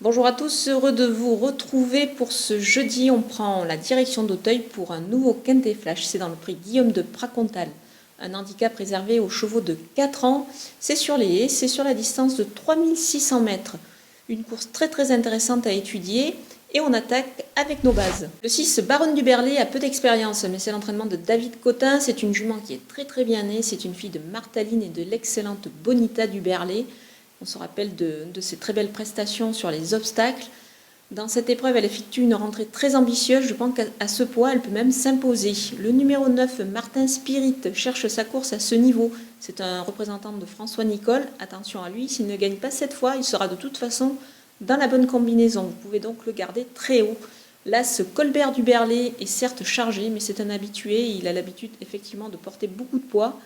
Bonjour à tous, heureux de vous retrouver pour ce jeudi. On prend la direction d'Auteuil pour un nouveau Quintet Flash. C'est dans le prix Guillaume de Pracontal. Un handicap réservé aux chevaux de 4 ans. C'est sur les haies, c'est sur la distance de 3600 mètres. Une course très intéressante à étudier. Et on attaque avec nos bases. Le 6, Baronne du Berlay, a peu d'expérience, mais c'est l'entraînement de David Cotin. C'est une jument qui est très bien née. C'est une fille de Martaline et de l'excellente Bonita du Berlay. On se rappelle de ses très belles prestations sur les obstacles. Dans cette épreuve, elle effectue une rentrée très ambitieuse. Je pense qu'à ce poids, elle peut même s'imposer. Le numéro 9, Martin Spirit, cherche sa course à ce niveau. C'est un représentant de François Nicole. Attention à lui, s'il ne gagne pas cette fois, il sera de toute façon dans la bonne combinaison. Vous pouvez donc le garder très haut. L'As Colbert du Berlay est certes chargé, mais c'est un habitué. Il a l'habitude effectivement de porter beaucoup de poids.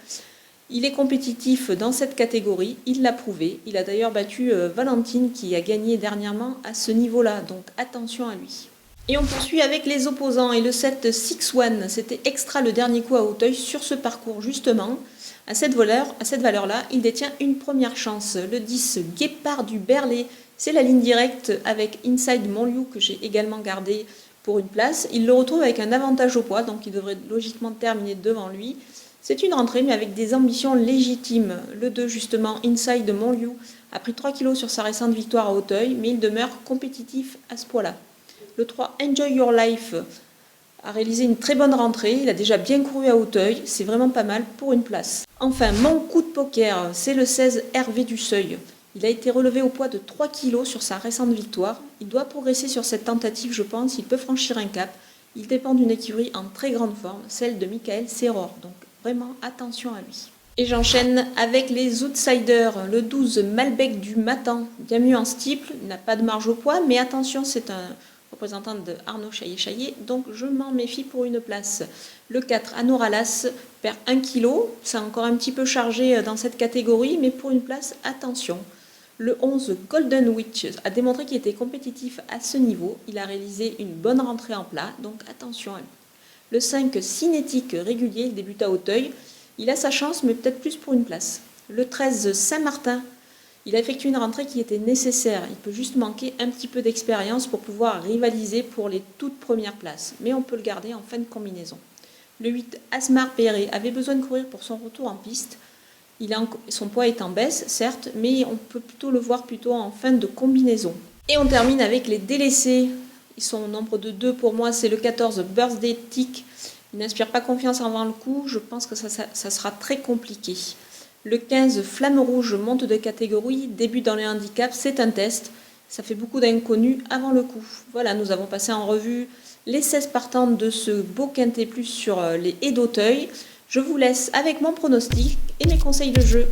Il est compétitif dans cette catégorie, il l'a prouvé. Il a d'ailleurs battu Valentine qui a gagné dernièrement à ce niveau-là, donc attention à lui. Et on poursuit avec les opposants et le 7 Six One. C'était extra le dernier coup à Auteuil sur ce parcours justement. À cette valeur-là, il détient une première chance. Le 10 Guépard du Berlay, c'est la ligne directe avec Inside Montlieu que j'ai également gardé pour une place. Il le retrouve avec un avantage au poids, donc il devrait logiquement terminer devant lui. C'est une rentrée, mais avec des ambitions légitimes. Le 2, justement, Inside Montlieu, a pris 3 kg sur sa récente victoire à Auteuil, mais il demeure compétitif à ce poids-là. Le 3, Enjoy Your Life, a réalisé une très bonne rentrée. Il a déjà bien couru à Auteuil. C'est vraiment pas mal pour une place. Enfin, mon coup de poker, c'est le 16, Hervé du Seuil. Il a été relevé au poids de 3 kg sur sa récente victoire. Il doit progresser sur cette tentative, je pense. Il peut franchir un cap. Il dépend d'une écurie en très grande forme, celle de Michael Serror. Donc, vraiment, attention à lui. Et j'enchaîne avec les outsiders. Le 12, Malbec du Matan, bien mieux en steeple, il n'a pas de marge au poids, mais attention, c'est un représentant de Arnaud Chaillet-Chaillet, donc je m'en méfie pour une place. Le 4, Anoralas, perd 1 kg, c'est encore un petit peu chargé dans cette catégorie, mais pour une place, attention. Le 11, Golden Witch, a démontré qu'il était compétitif à ce niveau. Il a réalisé une bonne rentrée en plat, donc attention à lui. Le 5, Cinétique régulier, il débute à Auteuil. Il a sa chance, mais peut-être plus pour une place. Le 13, Saint-Martin, il a effectué une rentrée qui était nécessaire. Il peut juste manquer un petit peu d'expérience pour pouvoir rivaliser pour les toutes premières places. Mais on peut le garder en fin de combinaison. Le 8, Asmar Perret, avait besoin de courir pour son retour en piste. Son poids est en baisse, certes, mais on peut plutôt le voir plutôt en fin de combinaison. Et on termine avec les délaissés. Ils sont au nombre de 2 pour moi, c'est le 14, Birthday Tick. Il n'inspire pas confiance avant le coup, je pense que ça sera très compliqué. Le 15, Flamme Rouge, monte de catégorie, débute dans les handicaps, c'est un test. Ça fait beaucoup d'inconnus avant le coup. Voilà, nous avons passé en revue les 16 partantes de ce beau Quintet Plus sur les haies d'Auteuil. Je vous laisse avec mon pronostic et mes conseils de jeu.